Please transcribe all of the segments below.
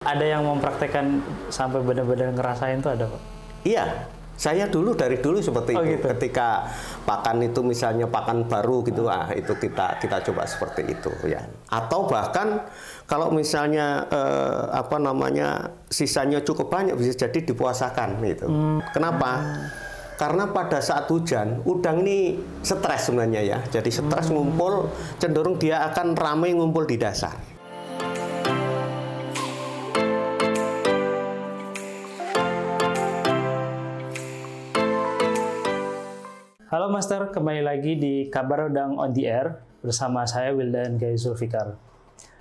Ada yang mempraktekkan sampai benar-benar ngerasain tuh ada, Pak? Iya, saya dari dulu seperti itu. Gitu. Ketika pakan itu misalnya pakan baru gitu, itu kita coba seperti itu ya. Atau bahkan kalau misalnya sisanya cukup banyak bisa jadi dipuasakan gitu. Kenapa? Karena pada saat hujan, udang ini stres sebenarnya ya. Jadi stres ngumpul, cenderung dia akan ramai ngumpul di dasar. Halo Master, kembali lagi di Kabar Udang on the Air bersama saya Wildan Gay Zulfikar.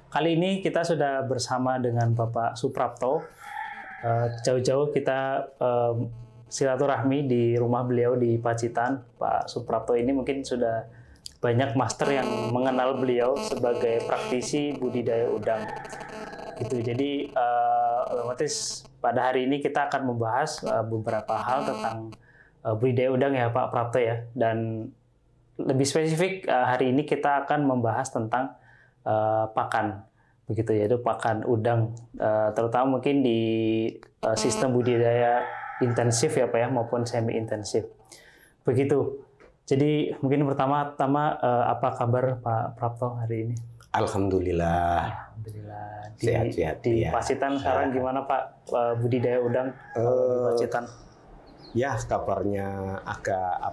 Kali ini kita sudah bersama dengan Bapak Suprapto. Jauh-jauh kita silaturahmi di rumah beliau di Pacitan. Pak Suprapto ini mungkin sudah banyak master yang mengenal beliau sebagai praktisi budidaya udang. Gitu. Jadi otomatis pada hari ini kita akan membahas beberapa hal tentang budidaya udang ya Pak Prapto ya, dan lebih spesifik hari ini kita akan membahas tentang pakan, begitu ya, itu pakan udang, terutama mungkin di sistem budidaya intensif ya Pak ya, maupun semi intensif, begitu. Jadi mungkin pertama-tama apa kabar Pak Prapto hari ini? Alhamdulillah. Alhamdulillah. Sehat-sehat Di ya. Pacitan sekarang gimana Pak budidaya udang di Pacitan? Ya, kabarnya agak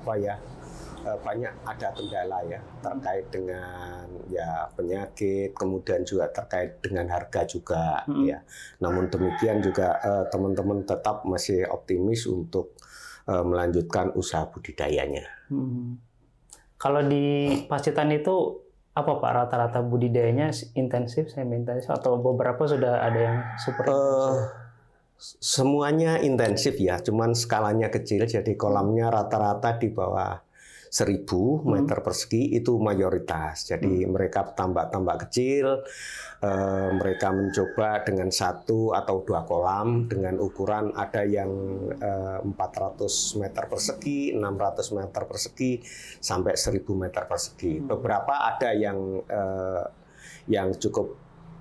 banyak ada kendala ya terkait dengan ya penyakit, kemudian juga terkait dengan harga juga ya. Namun demikian juga teman-teman tetap masih optimis untuk melanjutkan usaha budidayanya. Kalau di Pacitan itu apa Pak rata-rata budidayanya intensif, semi intensif, atau beberapa sudah ada yang super intensif? Semuanya intensif ya, cuman skalanya kecil, jadi kolamnya rata-rata di bawah 1000 meter persegi itu mayoritas. Jadi mereka tambak kecil, mereka mencoba dengan 1 atau 2 kolam dengan ukuran ada yang 400 meter persegi, 600 meter persegi, sampai 1000 meter persegi. Beberapa ada yang cukup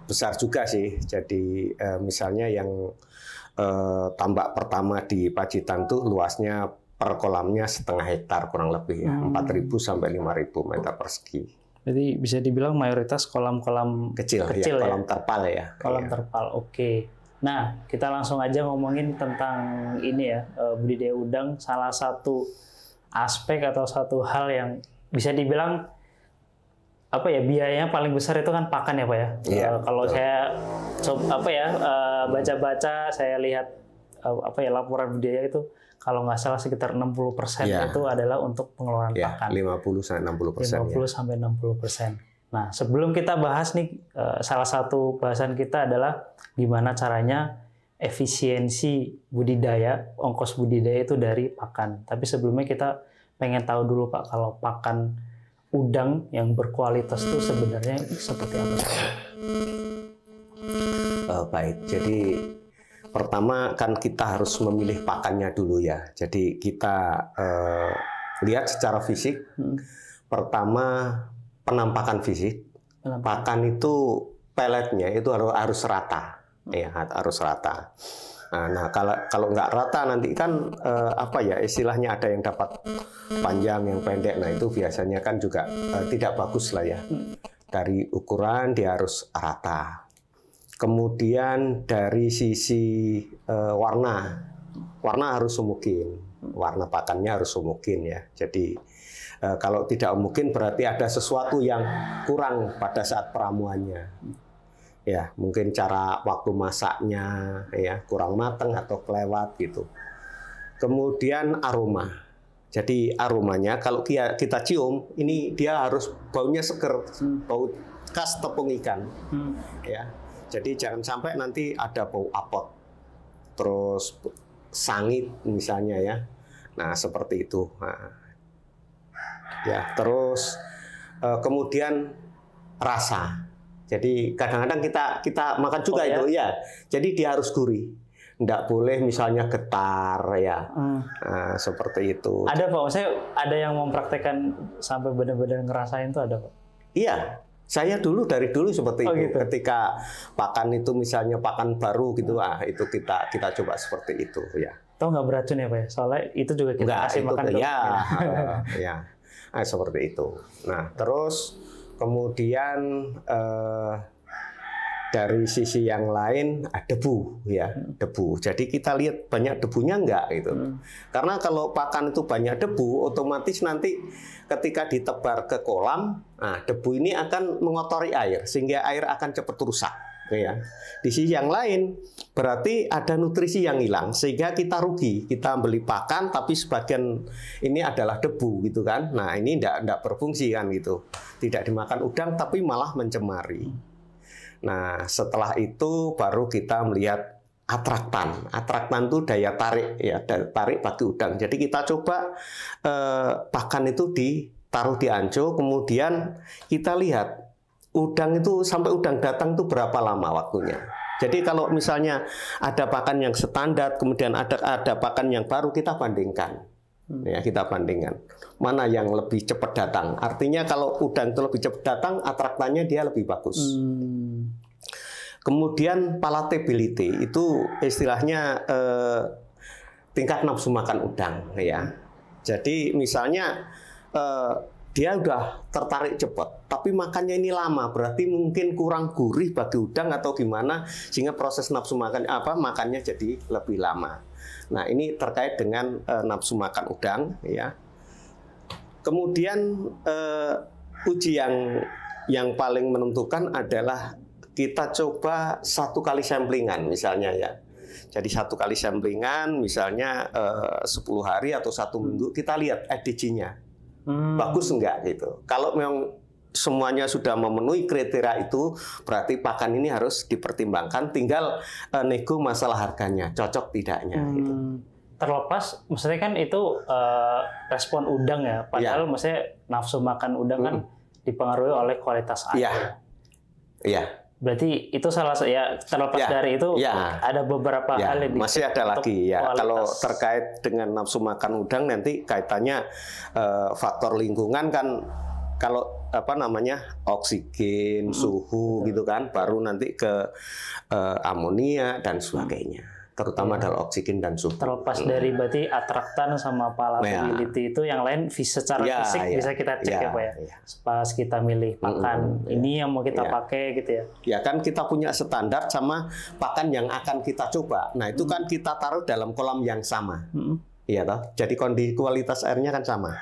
besar juga sih. Jadi misalnya yang tambak pertama di Pacitan tuh luasnya per kolamnya 0,5 hektar kurang lebih ya, 4.000 sampai 5.000 meter persegi. Jadi bisa dibilang mayoritas kolam-kolam kecil ya, kolam terpal ya. Kolam terpal, oke. Nah, kita langsung aja ngomongin tentang ini ya, budidaya udang. Salah satu aspek atau satu hal yang bisa dibilang biayanya paling besar itu kan pakan ya Pak ya. Kalau saya baca-baca, saya lihat laporan budidaya itu kalau nggak salah sekitar 60% itu adalah untuk pengeluaran pakan. 50 sampai 60%. Nah, sebelum kita bahas nih, salah satu bahasan kita adalah gimana caranya efisiensi budidaya, ongkos budidaya itu dari pakan. Tapi sebelumnya kita pengen tahu dulu Pak, kalau pakan udang yang berkualitas itu sebenarnya seperti apa? Baik, jadi pertama kan kita harus memilih pakannya dulu ya. Jadi kita lihat secara fisik. Pertama penampakan fisik. Pakan itu peletnya itu harus rata, ya harus rata. Nah kalau nggak rata nanti kan istilahnya ada yang dapat panjang, yang pendek. Nah itu biasanya kan juga tidak bagus lah ya. Dari ukuran dia harus rata. Kemudian dari sisi warna harus homogen. Warna pakannya harus homogen ya. Jadi kalau tidak homogen berarti ada sesuatu yang kurang pada saat peramuannya. Ya, mungkin cara waktu masaknya ya kurang matang atau kelewat gitu. Kemudian aroma. Jadi aromanya kalau kita cium ini dia harus baunya seger, bau khas tepung ikan. Ya. Jadi jangan sampai nanti ada bau apot. Terus sangit misalnya ya. Nah, seperti itu. Nah. Ya, terus kemudian rasa. Jadi kadang-kadang kita makan juga itu ya. Jadi dia harus gurih. Nggak boleh misalnya getar ya. Nah, seperti itu. Ada Pak, saya ada yang mempraktekkan sampai benar-benar ngerasain tuh ada Pak? Iya. Saya dari dulu seperti Oh, itu. gitu. Ketika pakan itu misalnya pakan baru gitu, itu kita coba seperti itu ya. Tahu nggak beracun ya Pak ya? Soalnya itu juga kita kasih itu makan ke ya, ya. Seperti itu. Nah, terus kemudian dari sisi yang lain debu ya, debu. Jadi kita lihat banyak debunya enggak gitu. Karena kalau pakan itu banyak debu, otomatis nanti ketika ditebar ke kolam, nah debu ini akan mengotori air sehingga air akan cepat rusak ya. Di sisi yang lain berarti ada nutrisi yang hilang sehingga kita rugi. Kita beli pakan tapi sebagian ini adalah debu gitu kan. Nah, ini enggak berfungsi kan gitu. Tidak dimakan udang tapi malah mencemari. Nah, setelah itu baru kita melihat atraktan. Atraktan itu daya tarik ya, daya tarik bagi udang. Jadi kita coba pakan itu ditaruh di anco, kemudian kita lihat udang itu sampai udang datang itu berapa lama waktunya. Jadi kalau misalnya ada pakan yang standar, kemudian ada pakan yang baru, kita bandingkan. Ya, kita bandingkan mana yang lebih cepat datang. Artinya kalau udang itu lebih cepat datang, atraktannya dia lebih bagus. Kemudian palatability itu istilahnya tingkat nafsu makan udang ya. Jadi misalnya dia udah tertarik cepat, tapi makannya ini lama, berarti mungkin kurang gurih bagi udang atau gimana, sehingga proses nafsu makannya jadi lebih lama. Nah, ini terkait dengan nafsu makan udang ya. Kemudian uji yang paling menentukan adalah kita coba 1 kali samplingan misalnya ya. Jadi 1 kali samplingan misalnya 10 hari atau 1 minggu, kita lihat EDG-nya. Bagus enggak gitu. Kalau memang semuanya sudah memenuhi kriteria itu, berarti pakan ini harus dipertimbangkan, tinggal nego masalah harganya, cocok tidaknya gitu. Terlepas, maksudnya kan itu respon udang ya, padahal maksudnya nafsu makan udang kan dipengaruhi oleh kualitas air. Iya. Iya. Berarti itu salah satu ya, terlepas dari itu ada beberapa hal yang masih ada lagi ya. kualitas. Kalau terkait dengan nafsu makan udang nanti kaitannya faktor lingkungan kan, kalau oksigen, suhu gitu kan, baru nanti ke amonia dan sebagainya. Terutama adalah oksigen dan suhu. Terlepas dari berarti atraktan sama palatability itu yang lain secara fisik bisa kita cek ya Pak ya. Pas kita milih pakan ini yang mau kita pakai gitu ya. Ya kan kita punya standar sama pakan yang akan kita coba. Nah, itu kan kita taruh dalam kolam yang sama. Iya toh? Jadi kondisi kualitas airnya kan sama.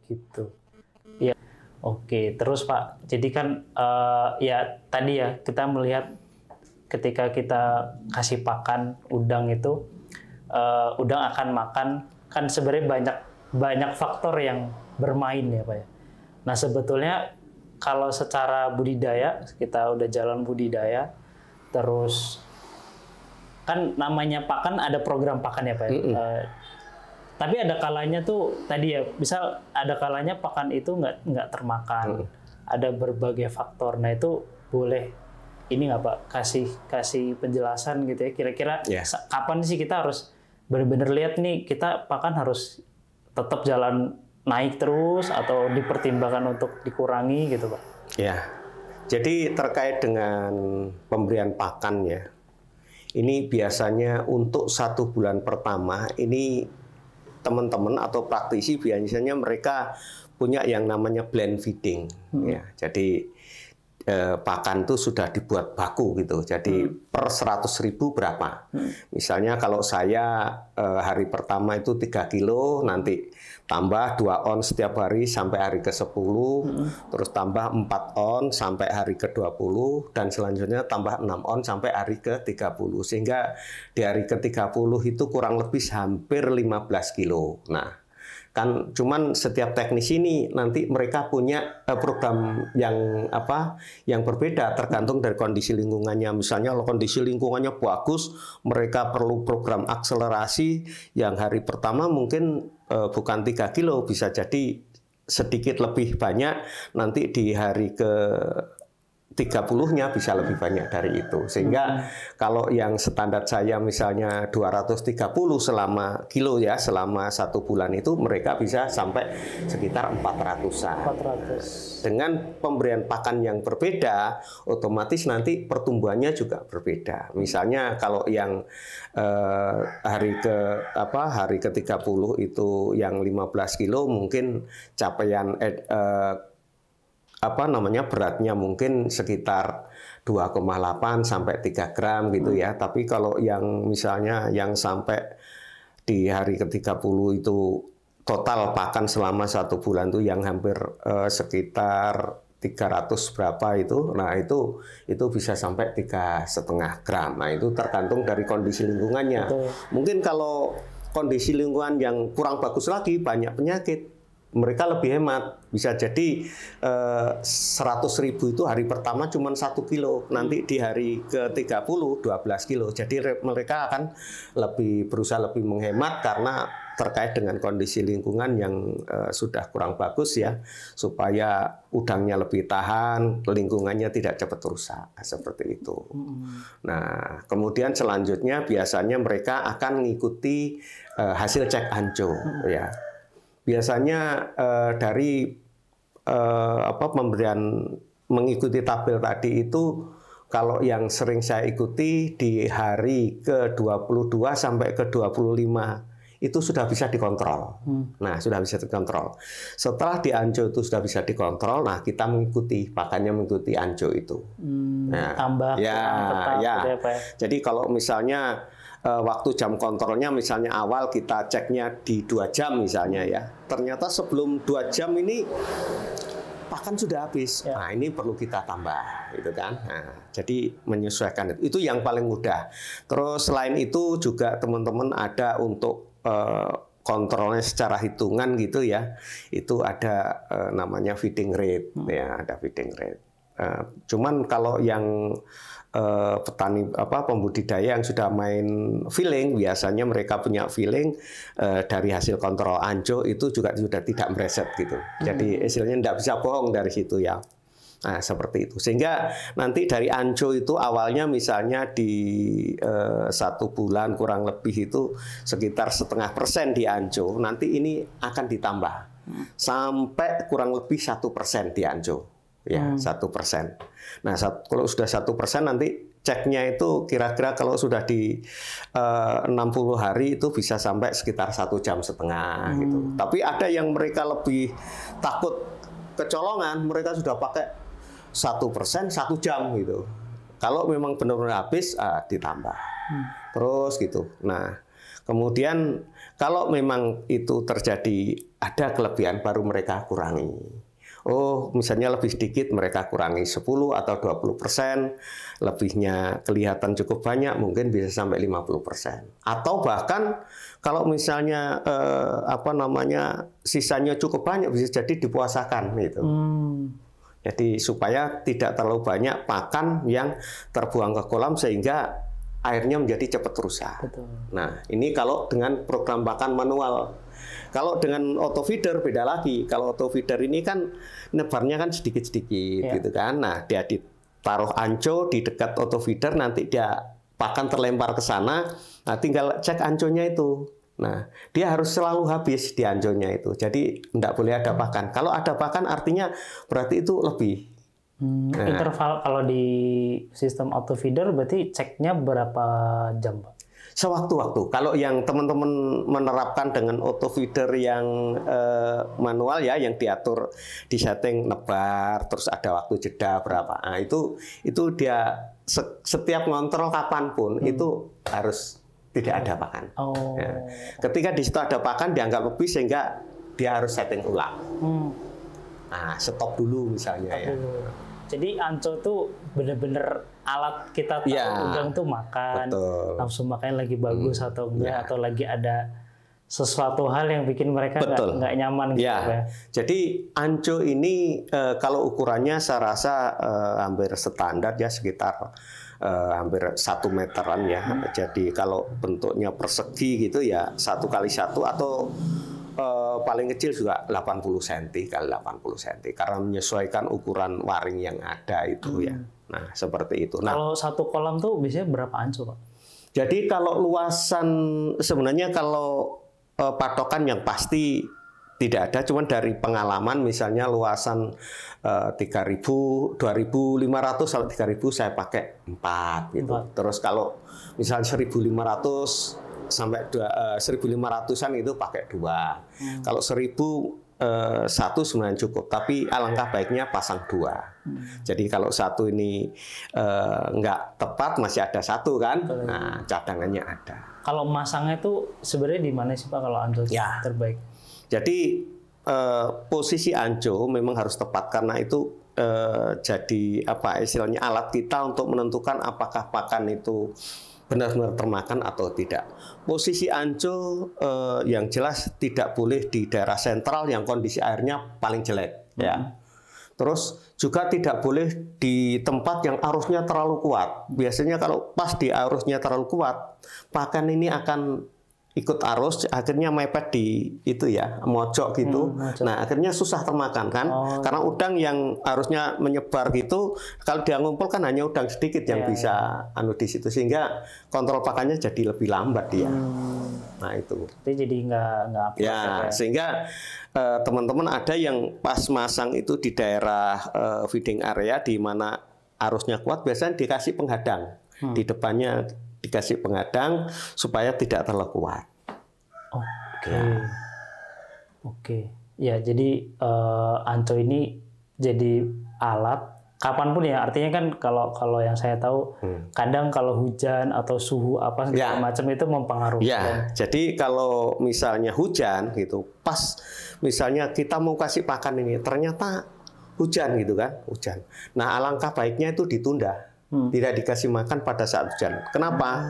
Gitu. Ya. Oke, terus Pak. Jadi kan ya tadi ya kita melihat ketika kita kasih pakan udang itu, udang akan makan, kan sebenarnya banyak faktor yang bermain ya Pak ya. Nah sebetulnya kalau secara budidaya, kita udah jalan budidaya, terus kan namanya pakan ada program pakan ya Pak ya. Tapi ada kalanya tuh tadi ya, misal ada kalanya pakan itu nggak termakan, ada berbagai faktor. Nah itu boleh ini nggak Pak kasih penjelasan gitu ya, kira-kira kapan sih kita harus benar-benar lihat nih kita pakan harus tetap jalan naik terus atau dipertimbangkan untuk dikurangi gitu Pak? Ya, jadi terkait dengan pemberian pakan ya, ini biasanya untuk 1 bulan pertama ini teman-teman atau praktisi biasanya mereka punya yang namanya blend feeding ya. Jadi pakan itu sudah dibuat baku gitu. Jadi per 100.000 berapa? Misalnya kalau saya hari pertama itu 3 kilo, nanti tambah 2 on setiap hari sampai hari ke-10, terus tambah 4 on sampai hari ke-20, dan selanjutnya tambah 6 on sampai hari ke-30. Sehingga di hari ke-30 itu kurang lebih hampir 15 kilo. Nah, kan cuman setiap teknis ini nanti mereka punya program yang berbeda tergantung dari kondisi lingkungannya. Misalnya kalau kondisi lingkungannya bagus, mereka perlu program akselerasi yang hari pertama mungkin bukan 3 kilo, bisa jadi sedikit lebih banyak nanti di hari 30-nya bisa lebih banyak dari itu. Sehingga kalau yang standar saya misalnya 230 selama kilo ya, selama 1 bulan itu mereka bisa sampai sekitar 400-an. 400. Dengan pemberian pakan yang berbeda, otomatis nanti pertumbuhannya juga berbeda. Misalnya kalau yang hari ke-30 itu yang 15 kilo mungkin capaian beratnya mungkin sekitar 2,8 sampai 3 gram gitu ya. Tapi kalau yang misalnya yang sampai di hari ke-30 itu total pakan selama 1 bulan tuh yang hampir sekitar 300 berapa itu. Nah, itu bisa sampai 3,5 gram. Nah, itu tergantung dari kondisi lingkungannya. Betul. Mungkin kalau kondisi lingkungan yang kurang bagus lagi, banyak penyakit, mereka lebih hemat. Bisa jadi 100.000 itu hari pertama cuma 1 kilo. Nanti di hari ke-30 12 kilo. Jadi mereka akan berusaha lebih menghemat karena terkait dengan kondisi lingkungan yang sudah kurang bagus ya. Supaya udangnya lebih tahan, lingkungannya tidak cepat rusak. Seperti itu. Nah, kemudian selanjutnya biasanya mereka akan mengikuti hasil cek anco ya. Biasanya dari pemberian mengikuti tabel tadi itu, kalau yang sering saya ikuti di hari ke-22 sampai ke-25 itu sudah bisa dikontrol. Nah, sudah bisa dikontrol. Setelah di anco itu sudah bisa dikontrol, nah kita mengikuti pakannya mengikuti anco itu. Nah, tambah ya. ya. Jadi kalau misalnya waktu jam kontrolnya misalnya awal kita ceknya di 2 jam misalnya ya. Ternyata sebelum 2 jam ini pakan sudah habis. Ya. Nah, ini perlu kita tambah gitu kan. Nah, jadi menyesuaikan itu yang paling mudah. Terus selain itu juga teman-teman ada untuk kontrolnya secara hitungan gitu ya. Itu ada namanya feeding rate ya, ada feeding rate. Cuman kalau yang petani pembudidaya yang sudah main feeling, biasanya mereka punya feeling dari hasil kontrol anco itu juga sudah tidak meleset gitu. Jadi hasilnya tidak bisa bohong dari situ ya. Nah, seperti itu. Sehingga nanti dari anco itu awalnya misalnya di 1 bulan kurang lebih itu sekitar 0,5% di anco. Nanti ini akan ditambah sampai kurang lebih 1% di anco. Ya, 1%. Nah, kalau sudah 1% nanti ceknya itu kira-kira kalau sudah di 60 hari itu bisa sampai sekitar 1,5 jam gitu. Tapi ada yang mereka lebih takut kecolongan, mereka sudah pakai 1% 1 jam gitu. Kalau memang benar-benar habis, ditambah. Terus gitu. Nah, kemudian kalau memang itu terjadi ada kelebihan baru mereka kurangi. Oh, misalnya lebih sedikit mereka kurangi 10 atau 20%, lebihnya kelihatan cukup banyak, mungkin bisa sampai 50%. Atau bahkan kalau misalnya sisanya cukup banyak, bisa jadi dipuasakan gitu. Jadi supaya tidak terlalu banyak pakan yang terbuang ke kolam sehingga airnya menjadi cepat rusak. Betul. Nah, ini kalau dengan program pakan manual. Kalau dengan auto feeder beda lagi. Kalau auto feeder ini kan nebarnya kan sedikit-sedikit gitu kan. Nah, dia ditaruh anco di dekat auto feeder, nanti dia pakan terlempar ke sana. Nah, tinggal cek anconya itu. Nah, dia harus selalu habis di anconya itu. Jadi tidak boleh ada pakan. Kalau ada pakan artinya berarti itu lebih. Nah, interval kalau di sistem auto feeder berarti ceknya berapa jam, Pak? Sewaktu-waktu. Kalau yang teman-teman menerapkan dengan auto feeder yang manual ya, yang diatur di setting nebar, terus ada waktu jeda berapa. Nah, itu dia setiap ngontrol kapanpun itu harus tidak ada pakan. Ya. Ketika di situ ada pakan dianggap lebih sehingga dia harus setting ulang. Nah, stop dulu misalnya ya. Jadi anco tuh bener-bener alat kita tahu udang tuh makan, nafsu makannya lagi bagus atau enggak, atau lagi ada sesuatu hal yang bikin mereka nggak nyaman gitu ya. Jadi anco ini kalau ukurannya saya rasa hampir standar ya, sekitar hampir 1 meteran ya. Jadi kalau bentuknya persegi gitu ya 1x1 atau paling kecil juga 80 cm kali 80 cm karena menyesuaikan ukuran waring yang ada itu ya. Nah, seperti itu. Nah, kalau satu kolam tuh biasanya berapa anco, Pak? Jadi kalau luasan sebenarnya kalau patokan yang pasti tidak ada, cuman dari pengalaman misalnya luasan 3.000, 2.500 sampai 3.000 saya pakai 4 gitu. Terus kalau misalnya 1.500 sampai 1.500-an itu pakai 2. Kalau 1.000 satu sebenarnya cukup, tapi alangkah baiknya pasang 2. Jadi kalau satu ini nggak tepat masih ada satu kan, nah cadangannya ada. Kalau masangnya itu sebenarnya di mana sih Pak kalau ancol ya. terbaik? Jadi posisi anco memang harus tepat karena itu jadi apa istilahnya alat kita untuk menentukan apakah pakan itu benar-benar termakan atau tidak. Posisi anco yang jelas tidak boleh di daerah sentral yang kondisi airnya paling jelek ya. Terus juga tidak boleh di tempat yang arusnya terlalu kuat. Biasanya kalau pas di arusnya terlalu kuat, pakan ini akan ikut arus, akhirnya mepet di itu ya, mojok gitu. Nah, akhirnya susah termakan kan, karena udang yang harusnya menyebar gitu, kalau dia ngumpul kan hanya udang sedikit yang bisa anu di situ, sehingga kontrol pakannya jadi lebih lambat dia. Nah itu. Jadi nggak ya, sehingga teman-teman ada yang pas masang itu di daerah feeding area di mana arusnya kuat, biasanya dikasih penghadang di depannya. Dikasih penghadang supaya tidak terlalu kuat. Oke. Ya, jadi anco ini jadi alat kapanpun ya. Artinya kan kalau yang saya tahu kadang kalau hujan atau suhu apa segala macam itu mempengaruhi. Ya, jadi kalau misalnya hujan gitu, pas misalnya kita mau kasih pakan ini ternyata hujan gitu kan, hujan. Nah, alangkah baiknya itu ditunda. Tidak dikasih makan pada saat hujan. Kenapa?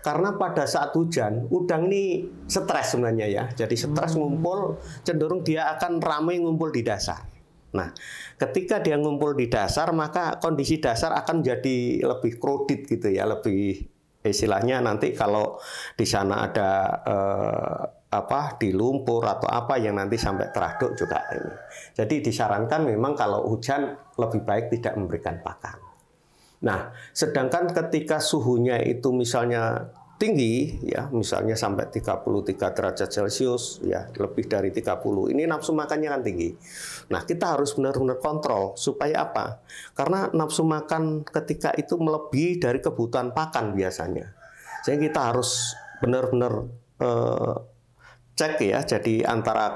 Karena pada saat hujan, udang ini stres sebenarnya ya. Jadi stres ngumpul, cenderung dia akan ramai ngumpul di dasar. Nah, ketika dia ngumpul di dasar, maka kondisi dasar akan jadi lebih krodit gitu ya, lebih istilahnya nanti kalau di sana ada di lumpur atau apa yang nanti sampai teraduk juga ini. Jadi disarankan memang kalau hujan lebih baik tidak memberikan pakan. Nah, sedangkan ketika suhunya itu misalnya tinggi, ya, misalnya sampai 33 derajat Celcius, ya, lebih dari 30, ini nafsu makannya kan tinggi. Nah, kita harus benar-benar kontrol supaya apa? Karena nafsu makan ketika itu melebihi dari kebutuhan pakan biasanya. Jadi kita harus benar-benar cek ya, jadi antara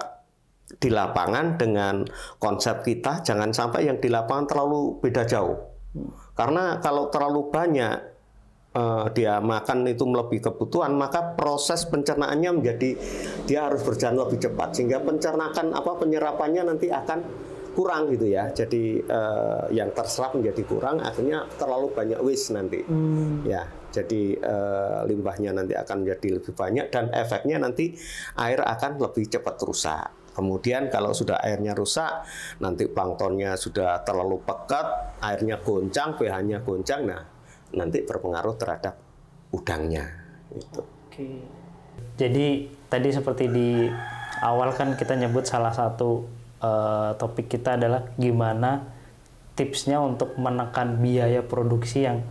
di lapangan dengan konsep kita, jangan sampai yang di lapangan terlalu beda jauh. Karena kalau terlalu banyak dia makan itu melebihi kebutuhan, maka proses pencernaannya menjadi dia harus berjalan lebih cepat sehingga penyerapannya nanti akan kurang gitu ya. Jadi yang terserap menjadi kurang, akhirnya terlalu banyak waste nanti. Ya, jadi limbahnya nanti akan menjadi lebih banyak dan efeknya nanti air akan lebih cepat rusak. Kemudian kalau sudah airnya rusak, nanti planktonnya sudah terlalu pekat, airnya goncang, pH-nya goncang, nah nanti berpengaruh terhadap udangnya. Gitu. Oke. Jadi tadi seperti di awal kan kita nyebut salah satu topik kita adalah gimana tipsnya untuk menekan biaya produksi yang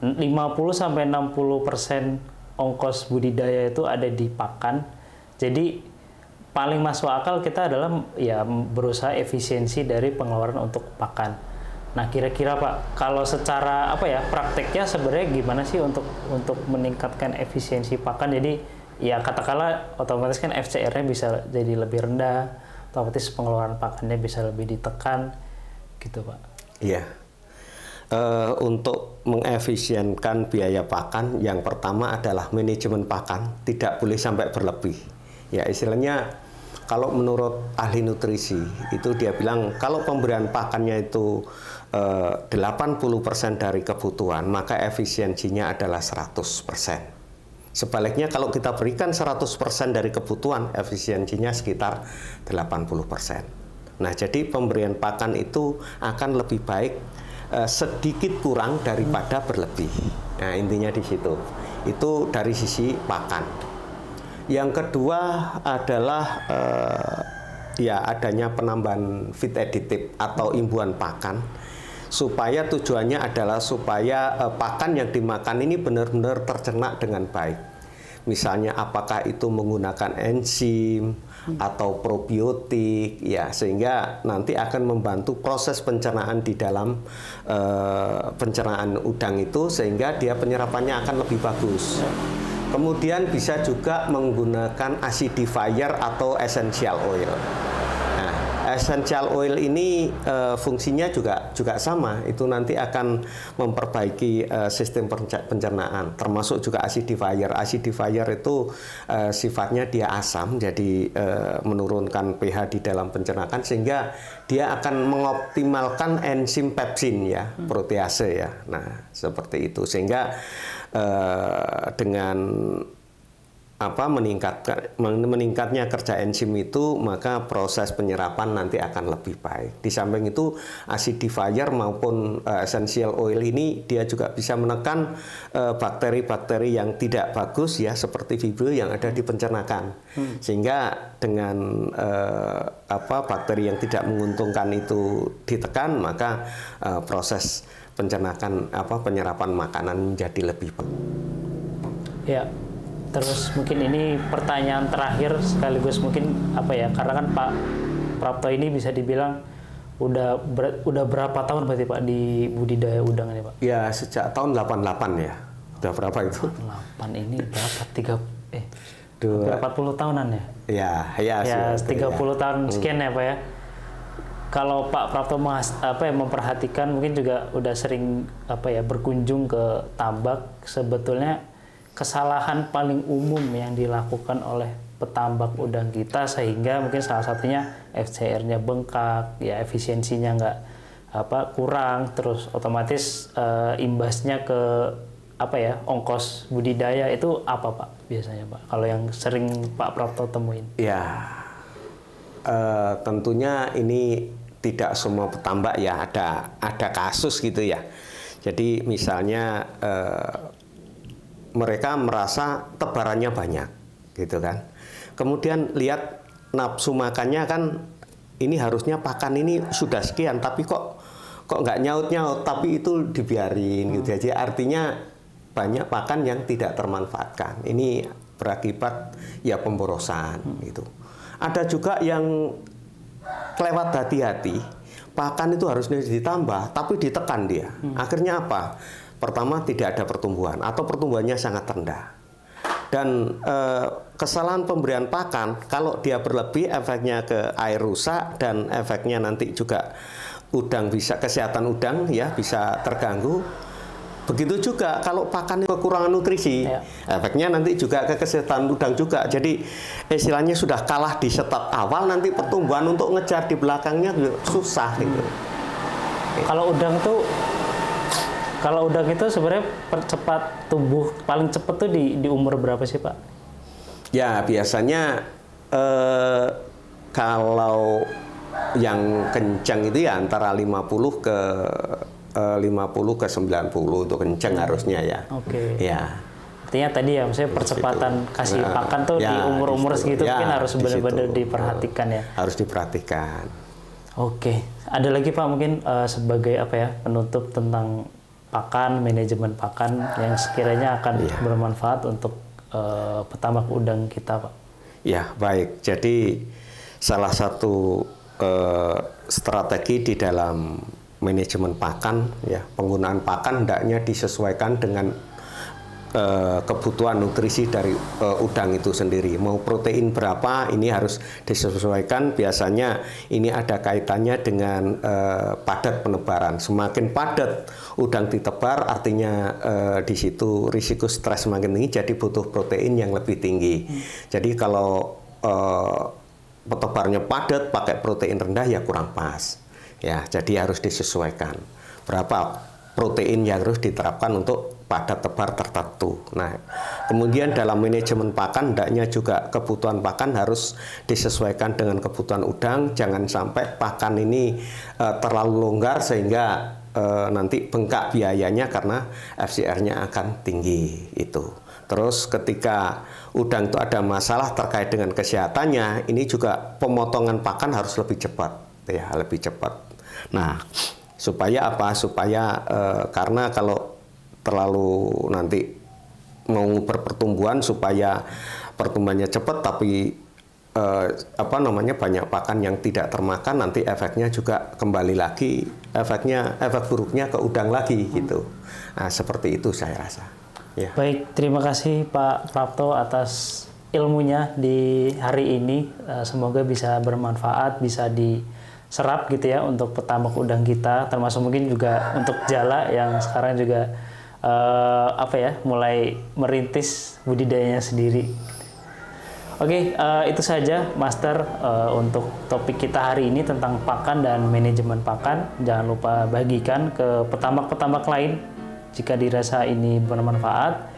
50-60% ongkos budidaya itu ada di pakan. Jadi paling masuk akal kita adalah ya berusaha efisiensi dari pengeluaran untuk pakan. Nah, kira-kira Pak, kalau secara prakteknya sebenarnya gimana sih untuk meningkatkan efisiensi pakan? Jadi ya katakanlah otomatis kan FCR-nya bisa jadi lebih rendah, otomatis pengeluaran pakannya bisa lebih ditekan, gitu Pak. Iya. Untuk mengefisienkan biaya pakan, yang pertama adalah manajemen pakan, tidak boleh sampai berlebih. Ya, istilahnya kalau menurut ahli nutrisi itu dia bilang kalau pemberian pakannya itu 80% dari kebutuhan, maka efisiensinya adalah 100%. Sebaliknya kalau kita berikan 100% dari kebutuhan, efisiensinya sekitar 80%. Nah, jadi pemberian pakan itu akan lebih baik sedikit kurang daripada berlebih. Nah, intinya di situ. Itu dari sisi pakan. Yang kedua adalah ya adanya penambahan feed additive atau imbuhan pakan, supaya tujuannya adalah supaya pakan yang dimakan ini benar-benar tercerna dengan baik. Misalnya apakah itu menggunakan enzim atau probiotik, ya, sehingga nanti akan membantu proses pencernaan di dalam pencernaan udang itu, sehingga dia penyerapannya akan lebih bagus. Kemudian bisa juga menggunakan acidifier atau essential oil. Nah, essential oil ini fungsinya juga sama, itu nanti akan memperbaiki sistem pencernaan, termasuk juga acidifier. Acidifier itu sifatnya dia asam, jadi menurunkan pH di dalam pencernaan, sehingga dia akan mengoptimalkan enzim pepsin, ya, protease, ya. Nah, seperti itu, sehingga dengan meningkatnya kerja enzim itu, maka proses penyerapan nanti akan lebih baik. Di samping itu, acidifier maupun essential oil ini dia juga bisa menekan bakteri-bakteri yang tidak bagus, ya, seperti Vibrio yang ada di pencernaan. Sehingga dengan bakteri yang tidak menguntungkan itu ditekan, maka proses penyerapan makanan menjadi lebih baik. Ya. Terus mungkin ini pertanyaan terakhir sekaligus mungkin karena kan Pak Prapto ini bisa dibilang udah berapa tahun berarti Pak di budidaya udang ini Pak? Ya, sejak tahun 88 ya. Udah berapa itu? 88 ini berapa? 40 tahunan ya? Ya 30 tahun sekian ya Pak ya. Kalau Pak Prapto memperhatikan, mungkin juga udah sering berkunjung ke tambak, sebetulnya kesalahan paling umum yang dilakukan oleh petambak udang kita, sehingga mungkin salah satunya FCR-nya bengkak, ya, efisiensinya nggak kurang, terus otomatis imbasnya ke ongkos budidaya, itu apa Pak biasanya Pak? Kalau yang sering Pak Prapto temuin? Ya, tentunya ini tidak semua petambak, ya, ada kasus gitu, ya. Jadi misalnya mereka merasa tebarannya banyak, gitu kan. Kemudian lihat nafsu makannya kan, ini harusnya pakan ini sudah sekian, tapi kok nggak nyaut-nyaut, tapi itu dibiarin, gitu aja. Artinya banyak pakan yang tidak termanfaatkan. Ini berakibat ya pemborosan, gitu. Ada juga yang kelewat hati-hati, pakan itu harusnya ditambah, tapi ditekan dia. Akhirnya apa? Pertama, tidak ada pertumbuhan atau pertumbuhannya sangat rendah. Dan kesalahan pemberian pakan, kalau dia berlebih, efeknya ke air rusak, dan efeknya nanti juga kesehatan udang, ya, bisa terganggu. Begitu juga kalau pakan kekurangan nutrisi, ya, efeknya nanti juga ke kesehatan udang juga. Jadi istilahnya sudah kalah di start awal, nanti pertumbuhan untuk ngejar di belakangnya susah, gitu. Kalau udang itu sebenarnya cepat tumbuh, paling cepat tuh di umur berapa sih Pak? Ya, biasanya kalau yang kencang itu ya antara 50 ke 90 itu kencang harusnya, ya. Oke. Ya. Artinya tadi ya, maksudnya percepatan kasih pakan tuh di umur-umur segitu mungkin harus benar-benar diperhatikan, ya. Harus diperhatikan. Oke. Ada lagi Pak mungkin sebagai penutup tentang pakan, manajemen pakan yang sekiranya akan bermanfaat untuk petambak udang kita Pak? Ya, baik. Jadi salah satu strategi di dalam manajemen pakan, ya, penggunaan pakan hendaknya disesuaikan dengan kebutuhan nutrisi dari udang itu sendiri. Mau protein berapa, ini harus disesuaikan. Biasanya ini ada kaitannya dengan padat penebaran. Semakin padat udang ditebar, artinya di situ risiko stres semakin tinggi, jadi butuh protein yang lebih tinggi. Jadi kalau penebarnya padat pakai protein rendah, ya kurang pas. Ya, jadi harus disesuaikan berapa protein yang harus diterapkan untuk padat tebar tertentu. Nah, kemudian dalam manajemen pakan hendaknya juga kebutuhan pakan harus disesuaikan dengan kebutuhan udang. Jangan sampai pakan ini terlalu longgar sehingga nanti bengkak biayanya karena FCR-nya akan tinggi itu. Terus ketika udang itu ada masalah terkait dengan kesehatannya, ini juga pemotongan pakan harus lebih cepat, ya, lebih cepat. Nah, supaya apa? Supaya karena kalau terlalu nanti mau berpertumbuhan, supaya pertumbuhannya cepat tapi banyak pakan yang tidak termakan, nanti efeknya juga kembali lagi, efek buruknya ke udang lagi gitu. Nah, seperti itu saya rasa. Ya. Baik, terima kasih Pak Prapto atas ilmunya di hari ini. Semoga bisa bermanfaat, bisa diserap gitu ya untuk peternak udang kita, termasuk mungkin juga untuk Jala yang sekarang juga mulai merintis budidayanya sendiri. Oke, itu saja Master untuk topik kita hari ini tentang pakan dan manajemen pakan. Jangan lupa bagikan ke peternak-peternak lain jika dirasa ini bermanfaat.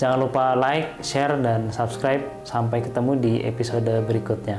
Jangan lupa like, share, dan subscribe. Sampai ketemu di episode berikutnya.